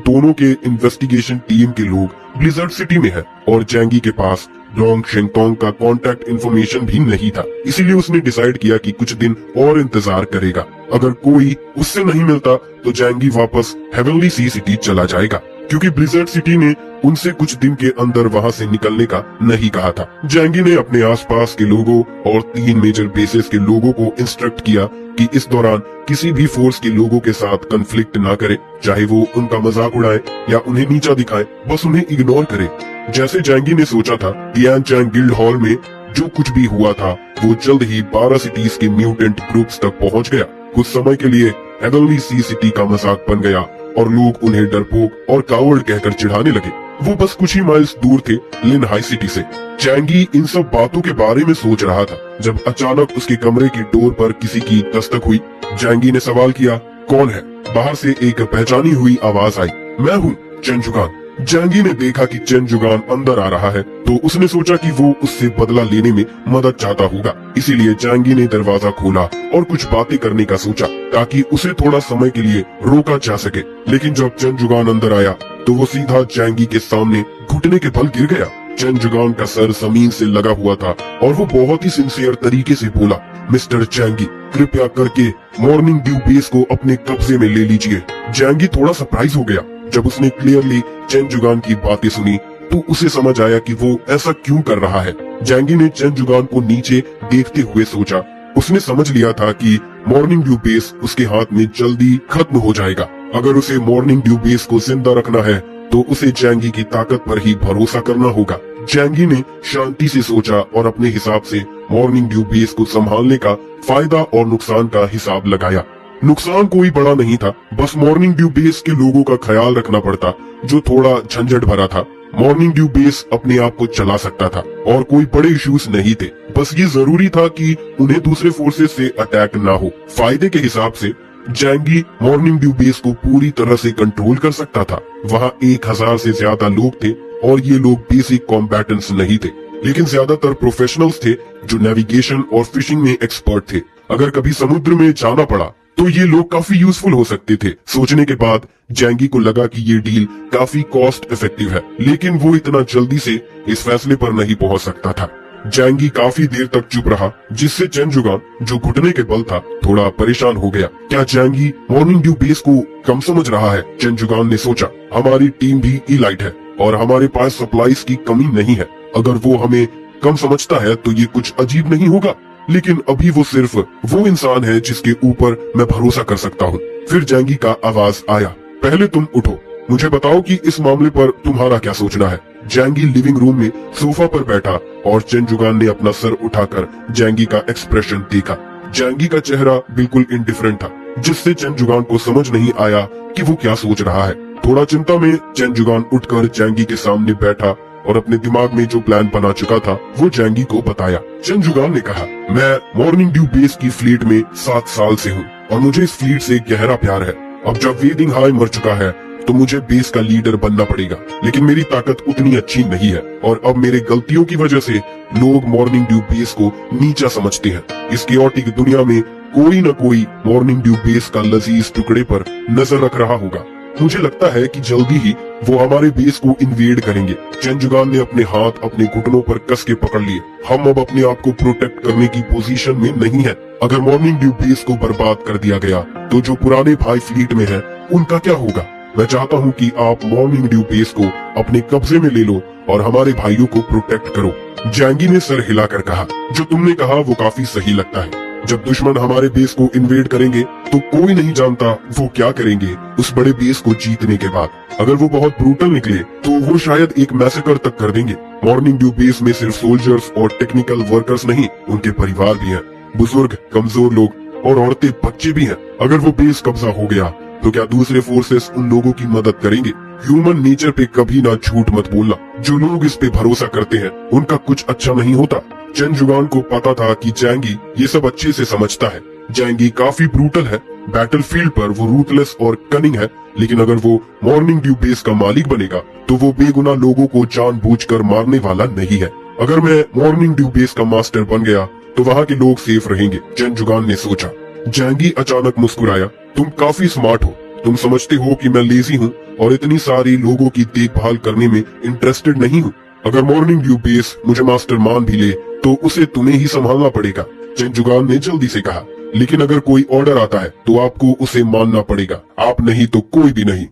दोनों के investigation team के लोग ब्लिजर्ड सिटी में है और जैंगी के पास डोंग शेंगतोंग का कांटेक्ट इंफॉर्मेशन भी नहीं था। इसीलिए उसने डिसाइड किया कि कुछ दिन और इंतजार करेगा। अगर कोई उससे नहीं मिलता तो जैंगी वापस हेवनली सी सिटी चला जाएगा, क्योंकि ब्लिजर्ड सिटी ने उनसे कुछ दिन के अंदर वहां से निकलने का नहीं कहा था। जैंगी ने अपने आसपास के लोगों और 3 मेजर बेसेस के लोगों को इंस्ट्रक्ट किया कि इस दौरान किसी भी फोर्स के लोगों के साथ कन्फ्लिक्ट ना करे, चाहे वो उनका मजाक उड़ाए या उन्हें नीचा दिखाए, बस उन्हें इग्नोर करे। जैसे जैंगी ने सोचा था, टियानचांग गिल्ड हॉल में जो कुछ भी हुआ था वो जल्द ही 12 सिटीज के म्यूटेंट ग्रुप्स तक पहुंच गया। कुछ समय के लिए हेवनली सी सिटी का मजाक बन गया और लोग उन्हें डरपोक और कावर्ड कहकर चिढ़ाने लगे। वो बस कुछ ही माइल्स दूर थे लिन हाई सिटी से। जैंगी इन सब बातों के बारे में सोच रहा था जब अचानक उसके कमरे की डोर पर किसी की दस्तक हुई। जैंगी ने सवाल किया, कौन है? बाहर से एक पहचानी हुई आवाज आई, मैं हूँ, चेन जुगान। जैंगी ने देखा कि चेन जुगान अंदर आ रहा है तो उसने सोचा कि वो उससे बदला लेने में मदद चाहता होगा। इसीलिए जैंगी ने दरवाजा खोला और कुछ बातें करने का सोचा ताकि उसे थोड़ा समय के लिए रोका जा सके। लेकिन जब चेन जुगान अंदर आया तो वो सीधा जैंगी के सामने घुटने के बल गिर गया। चेन जुगान का सर जमीन से लगा हुआ था और वो बहुत ही सिंसियर तरीके से बोला, मिस्टर जैंगी, कृपया करके मॉर्निंग ड्यू बेस को अपने कब्जे में ले लीजिए। जैंगी थोड़ा सरप्राइज हो गया जब उसने क्लियरली चेन जुगान की बातें सुनी तो उसे समझ आया कि वो ऐसा क्यों कर रहा है। जैंगी ने चेन जुगान को नीचे देखते हुए सोचा, उसने समझ लिया था कि मॉर्निंग ड्यू बेस उसके हाथ में जल्दी खत्म हो जाएगा। अगर उसे मॉर्निंग ड्यू बेस को जिंदा रखना है तो उसे जैंगी की ताकत पर ही भरोसा करना होगा। जैंगी ने शांति से सोचा और अपने हिसाब से मॉर्निंग ड्यू बेस को संभालने का फायदा और नुकसान का हिसाब लगाया। नुकसान कोई बड़ा नहीं था, बस मॉर्निंग ड्यू बेस के लोगों का ख्याल रखना पड़ता जो थोड़ा झंझट भरा था। मॉर्निंग ड्यू बेस अपने आप को चला सकता था और कोई बड़े इश्यूज नहीं थे, बस ये जरूरी था कि उन्हें दूसरे फोर्सेस से अटैक ना हो। फायदे के हिसाब से जैंगी मॉर्निंग ड्यू बेस को पूरी तरह से कंट्रोल कर सकता था। वहाँ 1000 से ज्यादा लोग थे और ये लोग बेसिक कॉम्बैटेंट्स नहीं थे, लेकिन ज्यादातर प्रोफेशनल्स थे जो नेविगेशन और फिशिंग में एक्सपर्ट थे। अगर कभी समुद्र में जाना पड़ा तो ये लोग काफी यूजफुल हो सकते थे। सोचने के बाद जैंगी को लगा कि ये डील काफी कॉस्ट इफेक्टिव है, लेकिन वो इतना जल्दी से इस फैसले पर नहीं पहुंच सकता था। जैंगी काफी देर तक चुप रहा, जिससे चेन जुगान जो घुटने के बल था थोड़ा परेशान हो गया। क्या जैंगी मॉर्निंग ड्यू बेस को कम समझ रहा है? चेन जुगान ने सोचा, हमारी टीम भी इलाइट है और हमारे पास सप्लाईज की कमी नहीं है। अगर वो हमें कम समझता है तो ये कुछ अजीब नहीं होगा, लेकिन अभी वो सिर्फ वो इंसान है जिसके ऊपर मैं भरोसा कर सकता हूँ। फिर जैंगी का आवाज आया, पहले तुम उठो, मुझे बताओ कि इस मामले पर तुम्हारा क्या सोचना है। जैंगी लिविंग रूम में सोफा पर बैठा और चेन जुगान ने अपना सर उठाकर जैंगी का एक्सप्रेशन देखा। जैंगी का चेहरा बिल्कुल इंडिफरेंट था, जिससे चेन जुगान को समझ नहीं आया कि वो क्या सोच रहा है। थोड़ा चिंता में चेन जुगान उठकर जैंगी के सामने बैठा और अपने दिमाग में जो प्लान बना चुका था वो जैंगी को बताया। चेन जुगान ने कहा, मैं मॉर्निंग ड्यू बेस की फ्लीट में 7 साल से हूँ और मुझे इस फ्लीट से गहरा प्यार है। अब जब वेदिंग हाई मर चुका है तो मुझे बेस का लीडर बनना पड़ेगा, लेकिन मेरी ताकत उतनी अच्छी नहीं है और अब मेरे गलतियों की वजह से लोग मॉर्निंग ड्यू बेस को नीचा समझते हैं। इस केओटिक दुनिया में कोई न कोई मॉर्निंग ड्यू बेस का लजीज टुकड़े पर नजर रख रहा होगा। मुझे लगता है कि जल्दी ही वो हमारे बेस को इन्वेड करेंगे। चेन जुगान ने अपने हाथ अपने घुटनों पर कस के पकड़ लिए। हम अब अपने आप को प्रोटेक्ट करने की पोजीशन में नहीं है। अगर मॉर्निंग ड्यू बेस को बर्बाद कर दिया गया तो जो पुराने भाई फ्लीट में हैं, उनका क्या होगा? मैं चाहता हूँ कि आप मॉर्निंग ड्यू बेस को अपने कब्जे में ले लो और हमारे भाइयों को प्रोटेक्ट करो। जैंगी ने सर हिलाकर कहा, जो तुमने कहा वो काफी सही लगता है। जब दुश्मन हमारे बेस को इन्वेड करेंगे तो कोई नहीं जानता वो क्या करेंगे उस बड़े बेस को जीतने के बाद। अगर वो बहुत ब्रूटल निकले तो वो शायद एक मैसेकर तक कर देंगे। मॉर्निंग ड्यू बेस में सिर्फ सोल्जर्स और टेक्निकल वर्कर्स नहीं, उनके परिवार भी हैं, बुजुर्ग, कमजोर लोग और औरतें, बच्चे भी हैं। अगर वो बेस कब्जा हो गया तो क्या दूसरे फोर्सेस उन लोगों की मदद करेंगे? ह्यूमन नेचर पे कभी ना झूठ मत बोलना। जो लोग इस पे भरोसा करते हैं उनका कुछ अच्छा नहीं होता। चेन जुगान को पता था कि जैंगी ये सब अच्छे से समझता है। जैंगी काफी ब्रूटल है, बैटलफील्ड पर वो रूथलेस और कनिंग है, लेकिन अगर वो मॉर्निंग ड्यू बेस का मालिक बनेगा तो वो बेगुनाह लोगों को जानबूझकर मारने वाला नहीं है। अगर मैं मॉर्निंग ड्यू बेस का मास्टर बन गया तो वहाँ के लोग सेफ रहेंगे, चेन जुगान ने सोचा। जैंगी अचानक मुस्कुराया, तुम काफी स्मार्ट हो, तुम समझते हो कि मैं लेजी हूँ और इतनी सारी लोगों की देखभाल करने में इंटरेस्टेड नहीं हूँ। अगर मॉर्निंग ड्यू बेस मुझे मास्टर मान भी ले तो उसे तुम्हें ही संभालना पड़ेगा, चेन जुगान ने जल्दी से कहा। लेकिन अगर कोई ऑर्डर आता है तो आपको उसे मानना पड़ेगा, आप नहीं तो कोई भी नहीं।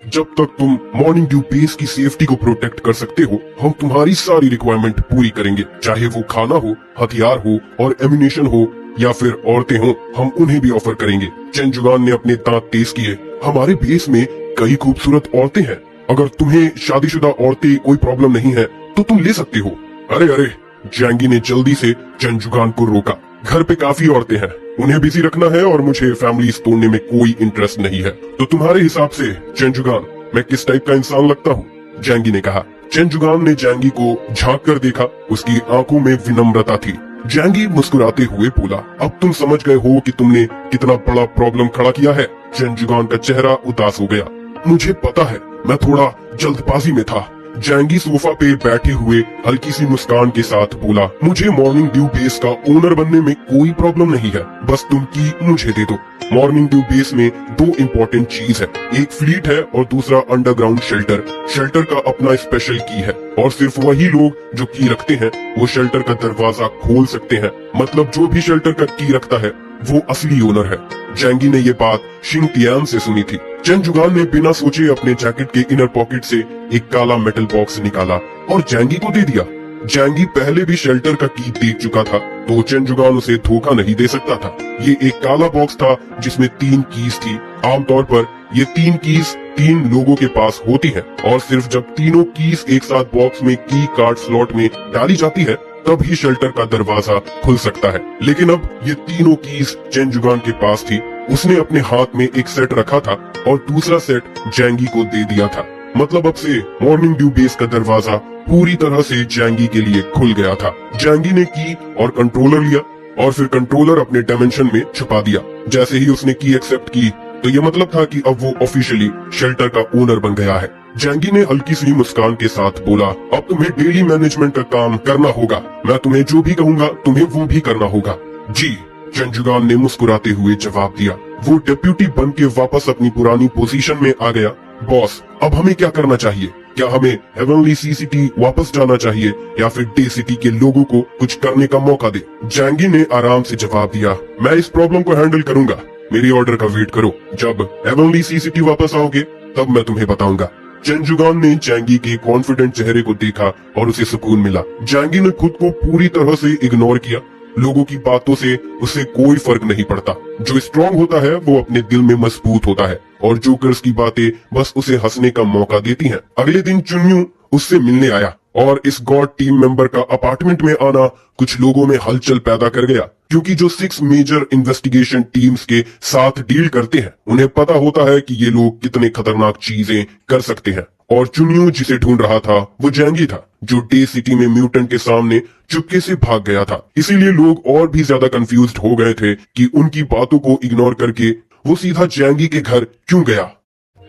जब तक तुम मॉर्निंग ड्यू बेस की सेफ्टी को प्रोटेक्ट कर सकते हो, हम तुम्हारी सारी रिक्वायरमेंट पूरी करेंगे, चाहे वो खाना हो, हथियार हो और एम्यूनेशन हो या फिर औरतें हो, हम उन्हें भी ऑफर करेंगे। चेन जुगान ने अपने दांत तेज किए। हमारे बेस में कई खूबसूरत औरतें हैं, अगर तुम्हें शादीशुदा औरतें कोई प्रॉब्लम नहीं है तो तुम ले सकते हो। अरे अरे, जैंगी ने जल्दी से चेन जुगान को रोका। घर पे काफी औरतें हैं, उन्हें बिजी रखना है और मुझे फैमिलीज तोड़ने में कोई इंटरेस्ट नहीं है। तो तुम्हारे हिसाब से चेन जुगान, मैं किस टाइप का इंसान लगता हूँ? जैंगी ने कहा। चेन जुगान ने जैंगी को झांक कर देखा, उसकी आंखों में विनम्रता थी। जैंगी मुस्कुराते हुए बोला, अब तुम समझ गए हो कि तुमने कितना बड़ा प्रॉब्लम खड़ा किया है। चेन जुगान का चेहरा उदास हो गया। मुझे पता है, मैं थोड़ा जल्दबाजी में था। जैंगी सोफा पे बैठे हुए हल्की सी मुस्कान के साथ बोला, मुझे मॉर्निंग ड्यू बेस का ओनर बनने में कोई प्रॉब्लम नहीं है, बस तुम की मुझे दे दो। मॉर्निंग ड्यू बेस में दो इम्पोर्टेंट चीज है, एक फ्लीट है और दूसरा अंडरग्राउंड शेल्टर। शेल्टर का अपना स्पेशल की है और सिर्फ वही लोग जो की रखते हैं वो शेल्टर का दरवाजा खोल सकते हैं। मतलब जो भी शेल्टर का की रखता है वो असली ओनर है। जैंगी ने ये बात शिंग तियान से सुनी थी। चेन जुगान ने बिना सोचे अपने जैकेट के इनर पॉकेट से एक काला मेटल बॉक्स निकाला और जैंगी को दे दिया। जैंगी पहले भी शेल्टर का की देख चुका था, तो चेन जुगान उसे धोखा नहीं दे सकता था। ये एक काला बॉक्स था जिसमें 3 कीज थी। आमतौर पर ये 3 कीज 3 लोगों के पास होती है और सिर्फ जब तीनों कीज एक साथ बॉक्स में की कार्ड स्लॉट में डाली जाती है तब ही शेल्टर का दरवाजा खुल सकता है। लेकिन अब ये तीनों कीज चेन जुगान के पास थी। उसने अपने हाथ में एक सेट रखा था और दूसरा सेट जैंगी को दे दिया था। मतलब अब से मॉर्निंग ड्यू बेस का दरवाजा पूरी तरह से जैंगी के लिए खुल गया था। जैंगी ने की और कंट्रोलर लिया और फिर कंट्रोलर अपने डायमेंशन में छुपा दिया। जैसे ही उसने की एक्सेप्ट की तो ये मतलब था कि अब वो ऑफिशियली शेल्टर का ओनर बन गया है। जैंगी ने हल्की सी मुस्कान के साथ बोला, अब तुम्हें डेली मैनेजमेंट का काम करना होगा। मैं तुम्हें जो भी कहूँगा तुम्हें वो भी करना होगा। जी, चेन जुगान ने मुस्कुराते हुए जवाब दिया। वो डेप्यूटी बन के वापस अपनी पुरानी पोजीशन में आ गया। बॉस, अब हमें क्या करना चाहिए? क्या हमें हेवनली सी सिटी वापस जाना चाहिए या फिर डे सिटी के लोगों को कुछ करने का मौका दे? जैंगी ने आराम से जवाब दिया, मैं इस प्रॉब्लम को हैंडल करूंगा। मेरी ऑर्डर का वेट करो। जब हेवनली सी सिटी वापस आओगे तब मैं तुम्हें बताऊंगा। चेन जुगान ने जैंगी के कॉन्फिडेंट चेहरे को देखा और उसे सुकून मिला। जैंगी ने खुद को पूरी तरह से इग्नोर किया। लोगों की बातों से उसे कोई फर्क नहीं पड़ता। जो स्ट्रांग होता है वो अपने दिल में मजबूत होता है और जोकर्स की बातें बस उसे हंसने का मौका देती हैं। अगले दिन चुन्यू उससे मिलने आया और इस गॉड टीम मेंबर का अपार्टमेंट में आना कुछ लोगों में हलचल पैदा कर गया, क्योंकि जो 6 मेजर इन्वेस्टिगेशन टीम्स के साथ डील करते हैं उन्हें पता होता है कि ये लोग कितने खतरनाक चीजें कर सकते हैं। और चुन्यू जिसे ढूंढ रहा था वो जैंगी था, जो डे सिटी में म्यूटेंट के सामने चुपके से भाग गया था। इसीलिए लोग और भी ज्यादा कंफ्यूज्ड हो गए थे कि उनकी बातों को इग्नोर करके वो सीधा जैंगी के घर क्यों गया।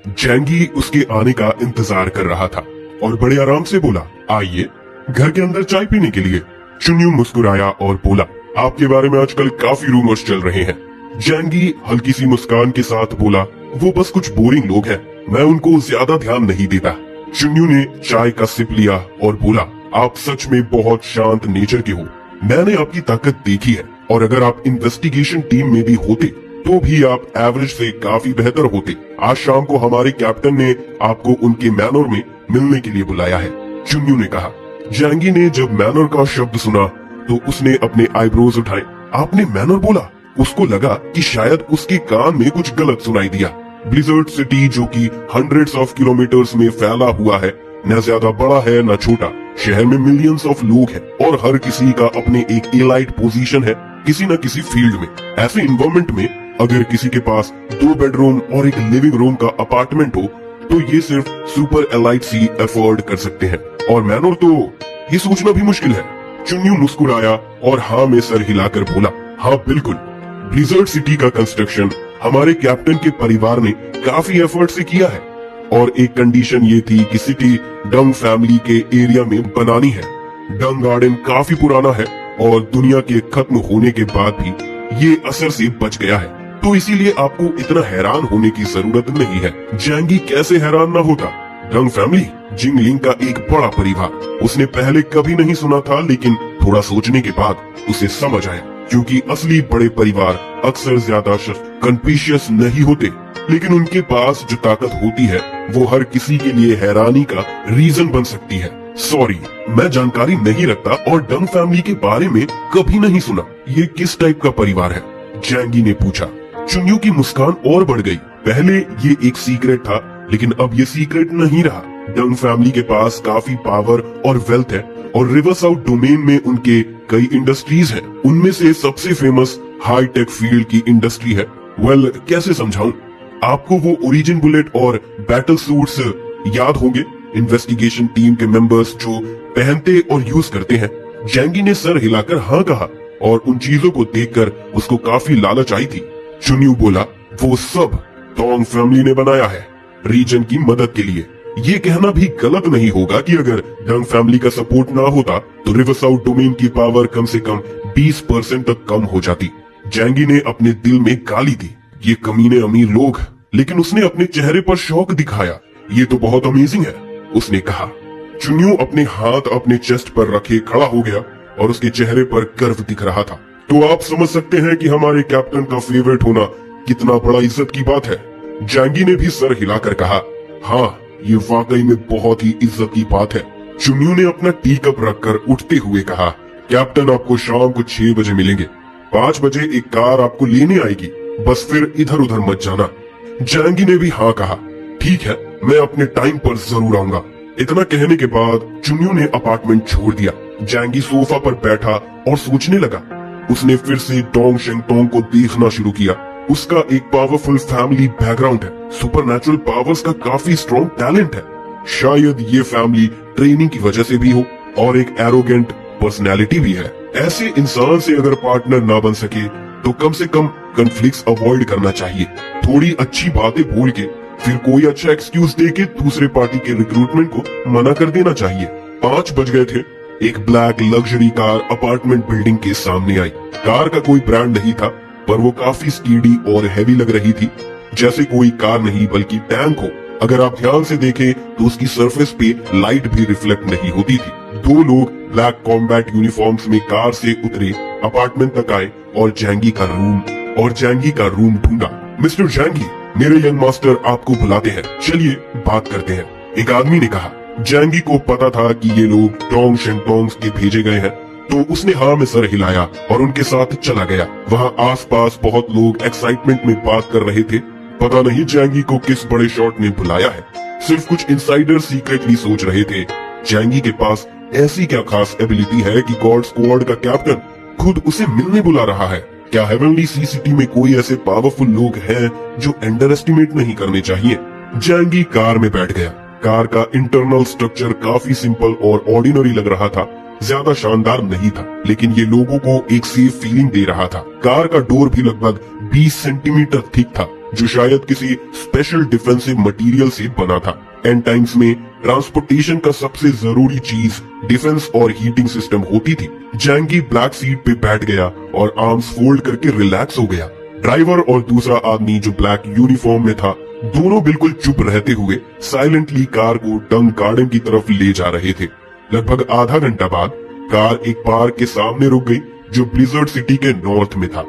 जैंगी उसके आने का इंतजार कर रहा था और बड़े आराम से बोला, आइए घर के अंदर चाय पीने के लिए। चुन्यू मुस्कुराया और बोला, आपके बारे में आजकल काफी रूमर्स चल रहे हैं। जैंगी हल्की सी मुस्कान के साथ बोला, वो बस कुछ बोरिंग लोग हैं, मैं उनको ज्यादा ध्यान नहीं देता। चुन्यू ने चाय का सिप लिया और बोला, आप सच में बहुत शांत नेचर के हो। मैंने आपकी ताकत देखी है और अगर आप इन्वेस्टिगेशन टीम में भी होते तो भी आप एवरेज से काफी बेहतर होते। आज शाम को हमारे कैप्टन ने आपको उनके मैनर में मिलने के लिए बुलाया है, चुन्यू ने कहा। जैंगी ने जब मैनर का शब्द सुना तो उसने अपने आईब्रोज उठाए। आपने मैनर बोला? उसको लगा कि शायद उसके कान में कुछ गलत सुनाई दिया। ब्लिजर्ड सिटी, जो कि हंड्रेड्स ऑफ किलोमीटर्स में फैला हुआ है, न ज्यादा बड़ा है न छोटा। शहर में मिलियंस ऑफ लोग हैं और हर किसी का अपने एक एलाइट पोजीशन है किसी न किसी फील्ड में। ऐसे इन्वायरमेंट में अगर किसी के पास 2 बेडरूम और एक लिविंग रूम का अपार्टमेंट हो तो ये सिर्फ सुपर एलाइट सी अफोर्ड कर सकते हैं, और मैनर तो ये सोचना भी मुश्किल है। चुन्यू मुस्कुराया और हाँ में सर हिलाकर बोला, हाँ बिल्कुल। ब्लिजर्ड सिटी का कंस्ट्रक्शन हमारे कैप्टन के परिवार ने काफी एफर्ट से किया है और एक कंडीशन ये थी कि सिटी डंग फैमिली के एरिया में बनानी है। डंग गार्डन काफी पुराना है और दुनिया के खत्म होने के बाद भी ये असर से बच गया है। तो इसीलिए आपको इतना हैरान होने की जरूरत नहीं है। जैंगी कैसे हैरान ना होता। डंग फैमिली जिंगलिंग का एक बड़ा परिवार। उसने पहले कभी नहीं सुना था, लेकिन थोड़ा सोचने के बाद उसे समझ आया, क्योंकि असली बड़े परिवार अक्सर ज्यादा कंस्पिशियस नहीं होते, लेकिन उनके पास जो ताकत होती है वो हर किसी के लिए हैरानी का रीजन बन सकती है। सॉरी, मैं जानकारी नहीं रखता और डंग फैमिली के बारे में कभी नहीं सुना। ये किस टाइप का परिवार है? जैंगी ने पूछा। चुन्यू की मुस्कान और बढ़ गई। पहले ये एक सीक्रेट था, लेकिन अब ये सीक्रेट नहीं रहा। डंग फैमिली के पास काफी पावर और वेल्थ है और रिवर साउथ डोमेन में उनके कई इंडस्ट्रीज हैं। उनमें से सबसे फेमस हाई टेक फील्ड की इंडस्ट्री है। वेल, कैसे समझाऊं? आपको वो ओरिजिन बुलेट और बैटल सूट्स याद होंगे, इन्वेस्टिगेशन टीम के मेंबर्स जो पहनते और यूज करते हैं। जैंगी ने सर हिलाकर हाँ कहा और उन चीजों को देखकर उसको काफी लालच आई थी। चुन्यू बोला, वो सब टोंग फैमिली ने बनाया है रीजन की मदद के लिए। ये कहना भी गलत नहीं होगा कि अगर डंग फैमिली का सपोर्ट ना होता तो रिवर साउथ डोमेन की पावर कम से कम 20% तक कम हो जाती। जैंगी ने अपने दिल में गाली दी, ये कमीने अमीर लोग, लेकिन उसने अपने चेहरे पर शौक दिखाया। ये तो बहुत अमेजिंग है, उसने कहा। चुन्यू अपने हाथ अपने चेस्ट पर रखे खड़ा हो गया और उसके चेहरे पर गर्व दिख रहा था। तो आप समझ सकते हैं कि हमारे कैप्टन का फेवरेट होना कितना बड़ा इज्जत की बात है। जैंगी ने भी सर हिलाकर कहा, हाँ, ये वाकई में बहुत ही इज्जत की बात है। चुन्यू ने अपना टी कप रखकर उठते हुए कहा, कैप्टन आपको शाम को 6 बजे मिलेंगे। 5 बजे एक कार आपको लेने आएगी, बस फिर इधर उधर मत जाना। जैंगी ने भी हाँ कहा, ठीक है, मैं अपने टाइम पर जरूर आऊंगा। इतना कहने के बाद चुन्यू ने अपार्टमेंट छोड़ दिया। जैंगी सोफा पर बैठा और सोचने लगा। उसने फिर से टोंग शेंगतोंग को देखना शुरू किया। उसका एक पावरफुल फैमिली बैकग्राउंड है, सुपरनैचुरल पावर्स का काफी स्ट्रॉन्ग टैलेंट है। शायद ये फैमिली ट्रेनिंग की वजह से भी हो और एक एरोगेंट पर्सनैलिटी भी है। ऐसे इंसान से अगर पार्टनर ना बन सके तो कम से कम कॉन्फ्लिक्ट्स अवॉइड करना चाहिए। थोड़ी अच्छी बातें बोल के फिर कोई अच्छा एक्सक्यूज दे के दूसरे पार्टी के रिक्रूटमेंट को मना कर देना चाहिए। 5 बज गए थे। एक black luxury car apartment building के सामने आई। कार का कोई ब्रांड नहीं था, पर वो काफी स्पीडी और हैवी लग रही थी, जैसे कोई कार नहीं बल्कि टैंक हो। अगर आप ध्यान से देखें तो उसकी सरफेस पे लाइट भी रिफ्लेक्ट नहीं होती थी। 2 लोग ब्लैक कॉम्बैट यूनिफॉर्म्स में कार से उतरे, अपार्टमेंट तक आए और जैंगी का रूम ढूंढा। मिस्टर जैंगी, मेरे यंग मास्टर आपको बुलाते हैं, चलिए बात करते हैं, एक आदमी ने कहा। जैंगी को पता था कि ये लोग टोंग शेंगतोंग के भेजे गए हैं, तो उसने हाँ में सर हिलाया और उनके साथ चला गया। वहाँ आसपास बहुत लोग एक्साइटमेंट में बात कर रहे थे। पता नहीं जैंगी को किस बड़े शॉट ने बुलाया है। सिर्फ कुछ इंसाइडर सीक्रेटली सोच रहे थे, जैंगी के पास ऐसी क्या खास एबिलिटी है कि गॉड स्क्वाड का कैप्टन खुद उसे मिलने बुला रहा है। क्या हेवनली सी सिटी में कोई ऐसे पावरफुल लोग हैं जो अंडर एस्टिमेट नहीं करने चाहिए। जैंगी कार में बैठ गया। कार का इंटरनल स्ट्रक्चर काफी सिंपल और ऑर्डिनरी लग रहा था, ज्यादा शानदार नहीं था, लेकिन ये लोगों को एक सेफ फीलिंग दे रहा था। कार का डोर भी लगभग 20 सेंटीमीटर थिक था, जो शायद किसी स्पेशल डिफेंसिव मटेरियल से बना था। एंड टाइम्स में ट्रांसपोर्टेशन का सबसे जरूरी चीज डिफेंस और हीटिंग सिस्टम होती थी। जैंगी ब्लैक सीट पे बैठ गया और आर्म्स फोल्ड करके रिलैक्स हो गया। ड्राइवर और दूसरा आदमी जो ब्लैक यूनिफॉर्म में था, दोनों बिल्कुल चुप रहते हुए साइलेंटली कार को डंग गार्डन की तरफ ले जा रहे थे। लगभग आधा घंटा बाद कार एक पार्क के सामने रुक गई, जो ब्लिजर्ड सिटी के नॉर्थ में था।